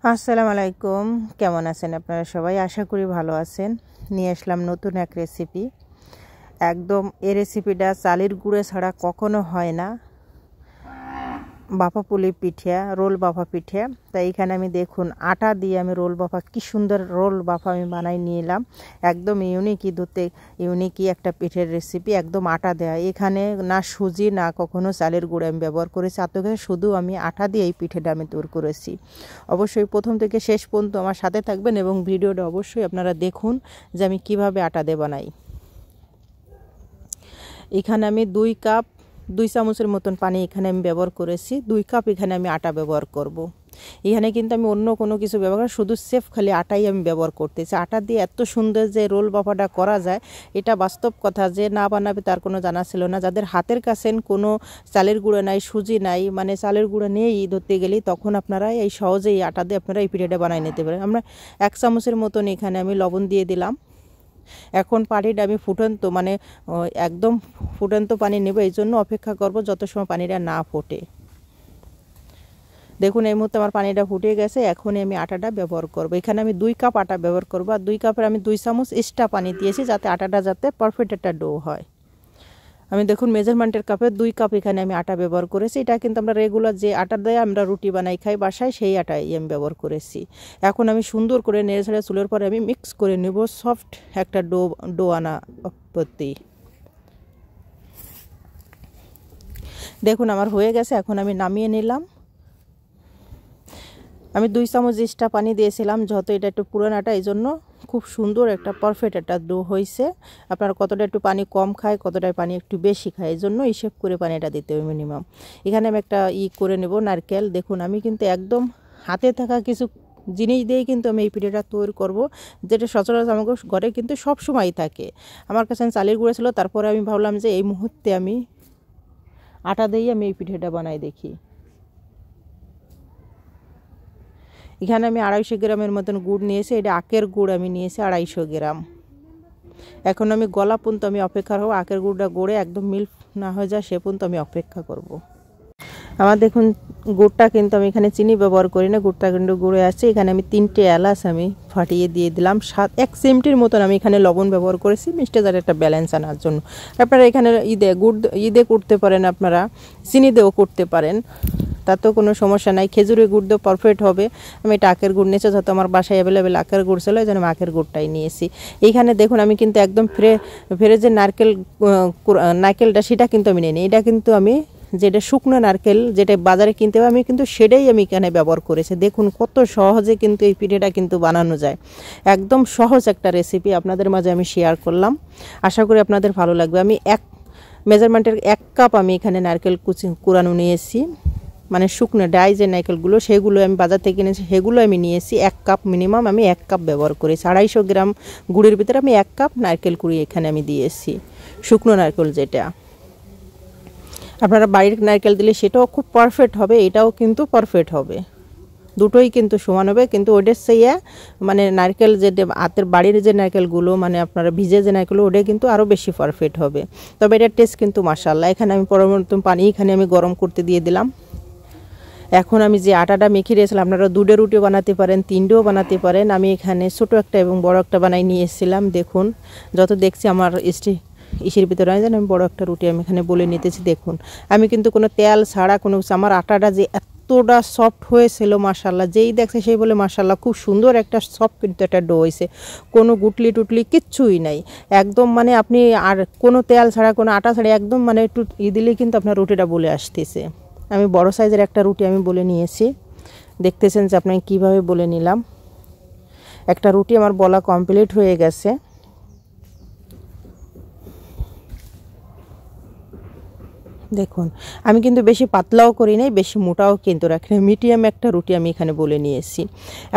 আসসালামু আলাইকুম, কেমন আছেন আপনারা সবাই? আশা করি ভালো আছেন। নিয়ে আসলাম নতুন এক রেসিপি। একদম এই রেসিপিটা চালের গুঁড়ো ছাড়া কখনো হয় না। বাফা পুলি পিঠা, রোল বাফা পিঠা। তাই এখানে আমি দেখুন আটা দিয়ে আমি রোল বাফা, কি সুন্দর রোল বাফা আমি বানাই নিলাম। একদম ইউনিকই ধরতে ইউনিকই একটা পিঠের রেসিপি, একদম আটা দেওয়া। এখানে না সুজি না কখনো চালের গুঁড়ো আমি ব্যবহার করেছি। আতকে শুধু আমি আটা দিয়ে এই পিঠেটা আমি তৈরি করেছি। অবশ্যই প্রথম থেকে শেষ পর্যন্ত আমার সাথে থাকবেন এবং ভিডিওটা অবশ্যই আপনারা দেখুন যে আমি কিভাবে আটা দিয়ে বানাই। এখানে আমি 2 চামচের মতন পানি এখানে আমি ব্যবহার করেছি। 2 কাপ এখানে আমি আটা ব্যবহার করব। এখানে কিন্তু আমি অন্য কোনো কিছু ব্যবহার করি, শুধু সেফ খালি আটাই আমি ব্যবহার করতেছি। আটা দিয়ে এত সুন্দর যে রোল বাফাটা করা যায়, এটা বাস্তব কথা। যে না বানাবে তার কোনো জানা ছিল না। যাদের হাতের কাছে কোনো চালের গুঁড়ো নাই, সুজি নাই, মানে চালের গুঁড়ো নেই ধরতে গেলে, তখন আপনারা এই সহজেই আটা দিয়ে আপনারা এই পিঠাটা বানিয়ে নিতে পারেন। আমরা 1 চামচের মতন এখানে আমি লবণ দিয়ে দিলাম। এখন পানিটা আমি ফুটন্ত, মানে একদম ফুটন্ত পানি নেব। এই জন্য অপেক্ষা করব যত সময় পানিটা না ফোটে। দেখুন এই মুহূর্তে আমার পানিটা ফুটে গেছে। এখনই আমি আটাটা ব্যবহার করব। এখানে আমি 2 কাপ আটা ব্যবহার করব, আর 2 কাপের আমি 2 চামচ এক্সট্রা পানি দিয়েছি, যাতে আটাটা যাতে পারফেক্ট একটা ডো হয়। আমি দেখুন মেজারমেন্টের কাপে 2 কাপ এখানে আমি আটা ব্যবহার করেছি। এটা কিন্তু আমরা রেগুলার যে আটা দিয়ে আমরা রুটি বানাই খাই বাসায়, সেই আটাই আমি ব্যবহার করেছি। এখন আমি সুন্দর করে নেড়ে ছেড়ে চুলের পরে আমি মিক্স করে নেব সফট একটা ডো আনা অব্দি। দেখুন আমার হয়ে গেছে। এখন আমি নামিয়ে নিলাম। আমি 2 চামচ এক্সট্রা পানি দিয়েছিলাম, যেহেতু এটা একটু পুরান আটা, এই জন্য খুব সুন্দর একটা পারফেক্ট একটা ডো হয়েছে। আপনারা কতটা একটু পানি কম খায়, কতটা পানি একটু বেশি খায়, এই জন্য হিসেব করে পানিটা দিতে হবে মিনিমাম। এখানে আমি একটা করে নেব নারকেল। দেখুন আমি কিন্তু একদম হাতে থাকা কিছু জিনিস দিয়েই কিন্তু আমি এই পিঠাটা তৈরি করব, যেটা সচরাচর আমার ঘরে কিন্তু সব সময়ই থাকে। আমার কাছে চালের গুঁড়ো ছিল, তারপরে আমি ভাবলাম যে এই মুহূর্তে আমি আটা দিয়েই আমি এই পিঠাটা বানাই দেখি। এখানে আমি 250 গ্রামের মতন গুড় নিয়েছি। এটা আখের গুড় আমি নিয়েছি 250 গ্রাম। এখন আমি গলা পর্যন্ত আমি অপেক্ষা করব। আখের গুড়টা গড়ে একদম মিল্ক না হয়ে যায় সে পর্যন্ত আমি অপেক্ষা করব। আমার দেখুন গুড়টা কিন্তু আমি এখানে চিনি ব্যবহার করি না, গুড়টা কিন্তু গুঁড়ে আছে। এখানে আমি 3টে এলাচ আমি ফাটিয়ে দিয়ে দিলাম। 1 চিমটির মতন আমি এখানে লবণ ব্যবহার করেছি, মিষ্টিটার একটা ব্যালেন্স আনার জন্য। আপনারা এখানে গুড় করতে পারেন, আপনারা চিনি দিয়েও করতে পারেন, তাতেও কোনো সমস্যা নাই। খেজুরের গুড় দিয়ে পারফেক্ট হবে। আমি এটা আখের গুড় নিয়েছি, যত আমার বাসায় অ্যাভেলেবেল আখের গুড় ছিল, এই জন্য আমি আখের গুড়টাই নিয়েছি। এইখানে দেখুন আমি কিন্তু একদম ফ্রেশ যে নারকেলটা সেটা কিন্তু আমি নিই। এটা কিন্তু আমি যেটা শুকনো নারকেল যেটা বাজারে কিনতে হবে, আমি কিন্তু সেটাই আমি এখানে ব্যবহার করেছি। দেখুন কত সহজে কিন্তু এই পিঠেটা কিন্তু বানানো যায়। একদম সহজ একটা রেসিপি আপনাদের মাঝে আমি শেয়ার করলাম। আশা করি আপনাদের ভালো লাগবে। আমি মেজারমেন্টের 1 কাপ আমি এখানে নারকেল কুড়ানো নিয়েছি, মানে শুকনো ডাই যে নারকেলগুলো, সেগুলো আমি বাজার থেকে কিনেছি, সেগুলো আমি নিয়েছি 1 কাপ মিনিমাম। আমি 1 কাপ ব্যবহার করেছি। 250 গ্রাম গুড়ের ভিতরে আমি 1 কাপ নারকেল কুড়িয়ে এখানে আমি দিয়েছি, শুকনো নারকেল যেটা। আপনারা বাড়ির নারকেল দিলে সেটাও খুব পারফেক্ট হবে, এটাও কিন্তু পারফেক্ট হবে, দুটোই কিন্তু সমান হবে। কিন্তু ওটার সেই মানে নারকেল যে হাতের বাড়ির যে নারকেলগুলো, মানে আপনারা ভিজে যে নারকেলগুলো, ওটা কিন্তু আরও বেশি পারফেক্ট হবে। তবে এটার টেস্ট কিন্তু মাশাআল্লাহ। এখানে আমি পরবর্তী পানি এখানে আমি গরম করতে দিয়ে দিলাম। এখন আমি যে আটাটা মেখে রেখেছিলাম, আপনারা 2 রুটিও বানাতে পারেন, 3টেও বানাতে পারেন। আমি এখানে ছোটো একটা এবং বড় একটা বানাই নিয়ে এসেছিলাম। দেখুন যত দেখছি আমার ইসের ভিতরে আমি আমি বড় একটা রুটি আমি এখানে বলে নিতেছি। দেখুন আমি কিন্তু কোনো তেল ছাড়া কোনো, আমার আটাটা যে এতটা সফট হয়েছিল মাশাআল্লাহ, যেই দেখছে সেই বলে মাশাআল্লাহ খুব সুন্দর একটা সফট কিন্তু একটা ডো হয়েছে। কোনো গুটলি টুটলি কিচ্ছুই নাই, একদম মানে আপনি আর কোনো তেল ছাড়া কোনো আটা ছাড়া একদম মানে একটু দিলেই কিন্তু আপনার রুটিটা বলে আসতেছে। আমি বড় সাইজের একটা রুটি আমি বলে নিয়েছি। দেখতেছেন যে আপনাকে কীভাবে বলে নিলাম। একটা রুটি আমার বলা কমপ্লিট হয়ে গেছে। দেখুন আমি কিন্তু বেশি পাতলাও করি নাই, বেশি মোটাও কিন্তু রাখি নাই, মিডিয়াম একটা রুটি আমি এখানে বলে নিয়েছি।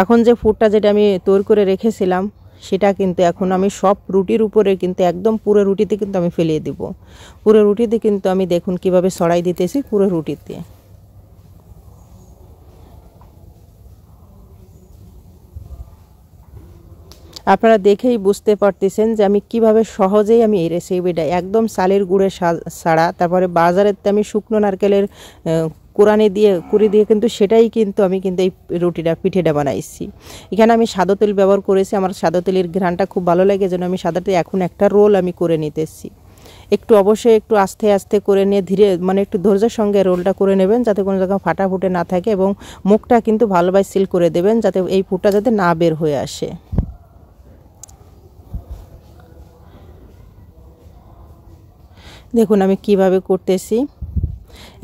এখন যে ফুডটা যেটা আমি তৈরি করে রেখেছিলাম, সেটা কিন্তু এখন আমি সব রুটির উপরে কিন্তু একদম পুরো রুটিতে কিন্তু আমি ফেলিয়ে দিব। পুরো রুটিতে কিন্তু আমি দেখুন কিভাবে ছড়াই দিতেছি পুরো রুটিতে। আপনারা দেখেই বুঝতে পারতেছেন যে আমি কিভাবে সহজেই আমি এই রেসিপিটা একদম চালের গুঁড়ে ছাড়া, তারপরে বাজারেতে আমি শুকনো নারকেলের কুড়ি দিয়ে কিন্তু সেটাই কিন্তু আমি কিন্তু এই পিঠেটা বানাইছি। এখানে আমি সাদা তেল ব্যবহার করেছি, আমার সাদা তেলের ঘ্রাণটা খুব ভালো লাগে, যেন আমি সাদা তেল এখন একটা রোল আমি করে নিতেছি। একটু অবশ্যই একটু আস্তে আস্তে করে নিয়ে ধীরে একটু ধৈর্যের সঙ্গে রোলটা করে নেবেন, যাতে কোনো জায়গায় ফাটা ফুটে না থাকে, এবং মুখটা কিন্তু ভালোভাবে সিল করে দেবেন, যাতে এই পুরটা যাতে না বের হয়ে আসে। দেখুন আমি কিভাবে করতেছি।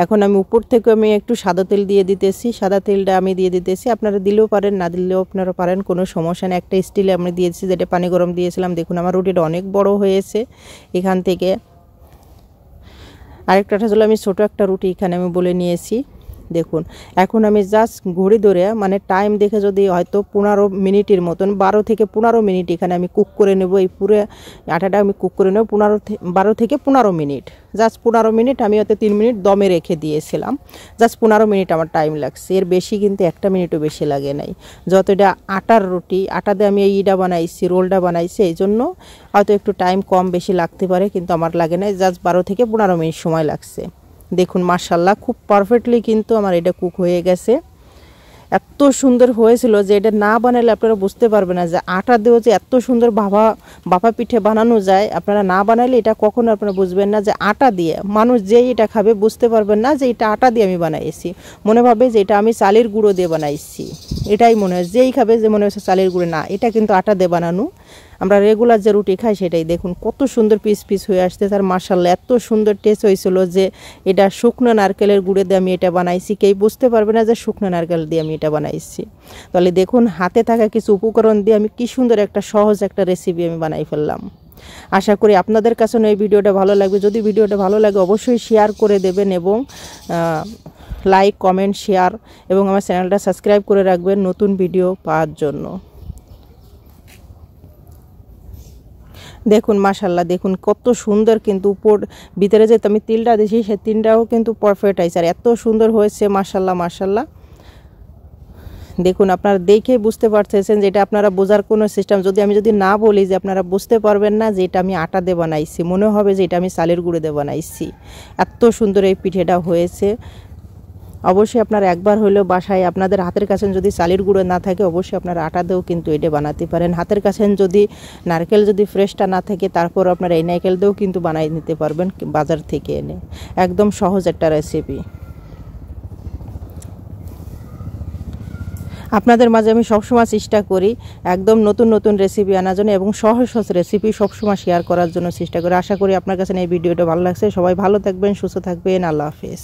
এখন আমি উপর থেকে আমি একটু সাদা তেল দিয়ে দিতেছি, সাদা তেলটা আমি দিয়ে দিতেছি, আপনারা দিলেও পারেন, না দিলেও আপনারা পারেন, কোনো সমস্যা নেই। একটা স্টিলে আমি দিয়েছি, যেটা পানি গরম দিয়েছিলাম। দেখুন আমার রুটিটা অনেক বড় হয়েছে। এখান থেকে আরেকটা হলো আমি ছোটো একটা রুটি এখানে আমি বলে নিয়েছি। দেখুন এখন আমি জাস্ট ঘড়ি ধরে টাইম দেখে, যদি হয়তো 15 মিনিটের মতন, 12 থেকে 15 মিনিট এখানে আমি কুক করে নেব। এই পুরো আটাটা আমি কুক করে নেব 12 থেকে 15 মিনিট। জাস্ট 15 মিনিট, আমি হয়তো 3 মিনিট দমে রেখে দিয়েছিলাম। জাস্ট 15 মিনিট আমার টাইম লাগছে, এর বেশি কিন্তু 1 মিনিটও বেশি লাগে নাই। যত এটা আটার রুটি, আটা দিয়ে আমি এইটা বানাইছি, রোলটা বানাইছি, এই জন্য হয়তো একটু টাইম কম বেশি লাগতে পারে, কিন্তু আমার লাগে নাই। জাস্ট 12 থেকে 15 মিনিট সময় লাগছে। দেখুন মাশাআল্লাহ খুব পারফেক্টলি কিন্তু আমার এটা কুক হয়ে গেছে। এত সুন্দর হয়েছিল যে এটা না বানালে আপনারা বুঝতে পারবেন না যে আটা দিয়েও যে এত সুন্দর ভাপা পিঠে বানানো যায়। আপনারা না বানালে এটা কখনো আপনারা বুঝবেন না যে আটা দিয়ে, মানুষ যেই এটা খাবে বুঝতে পারবেন না যে এটা আটা দিয়ে আমি বানাইছি, মনে ভাবে যে এটা আমি চালের গুঁড়ো দিয়ে বানাইছি। এটাই মনে হয়, যেই খাবে যে মনে হচ্ছে চালের গুঁড়ো, না, এটা কিন্তু আটা দিয়ে বানানো। আমরা রেগুলার যে রুটি খাই সেটাই। দেখুন কত সুন্দর পিস পিস হয়ে আসছে, তার মাশাআল্লাহ এত সুন্দর টেস্ট হয়েছিল যে এটা শুকনো নারকেলের গুঁড়ো দিয়ে আমি এটা বানাইছি। কেউ বুঝতে পারবে না যে শুকনো নারকেল দিয়ে আমি এটা বানাইছি। তাহলে দেখুন হাতে থাকা কিছু উপকরণ দিয়ে আমি কি সুন্দর একটা সহজ একটা রেসিপি আমি বানাই ফেললাম। আশা করি আপনাদের কাছে এই ভিডিওটা ভালো লাগবে। যদি ভিডিওটা ভালো লাগে অবশ্যই শেয়ার করে দেবেন, এবং লাইক কমেন্ট শেয়ার, এবং আমার চ্যানেলটা সাবস্ক্রাইব করে রাখবেন নতুন ভিডিও পাওয়ার জন্য। দেখুন মাশাআল্লাহ, দেখুন কত সুন্দর কিন্তু উপর ভিতরে যে আমি তিলটা দিয়েছি সে তিলটাও কিন্তু পারফেক্ট হয়েছে, আর এত সুন্দর হয়েছে মাশাআল্লাহ মাশাআল্লাহ। দেখুন আপনারা দেখে বুঝতে পারতেছেন যে এটা আপনারা বোঝার কোনো সিস্টেম, আমি যদি না বলি যে আপনারা বুঝতে পারবেন না যে এটা আমি আটা দিয়ে বানাইছি, মনে হবে যে এটা আমি চালের গুঁড়ো দিয়ে বানাইছি। এত সুন্দর এই পিঠেটা হয়েছে। অবশ্যই আপনারা একবার হলেও বাসায়, আপনাদের হাতের কাছে যদি চালের গুঁড়ো না থাকে অবশ্যই আপনারা আটা দিয়েও কিন্তু এটা বানাতে পারেন। হাতের কাছে যদি নারকেল যদি ফ্রেশটা না থাকে, তারপর আপনারা এই নারকেল দিয়েও কিন্তু বানাই নিতে পারবেন বাজার থেকে এনে। একদম সহজ একটা রেসিপি। আপনাদের মাঝে আমি সবসময় চেষ্টা করি একদম নতুন নতুন রেসিপি আনার জন্য, এবং সহজ সহজ রেসিপি সবসময় শেয়ার করার জন্য চেষ্টা করি। আশা করি আপনার কাছে এই ভিডিওটা ভালো লাগছে। সবাই ভালো থাকবেন, সুস্থ থাকবেন। আল্লাহ হাফেজ।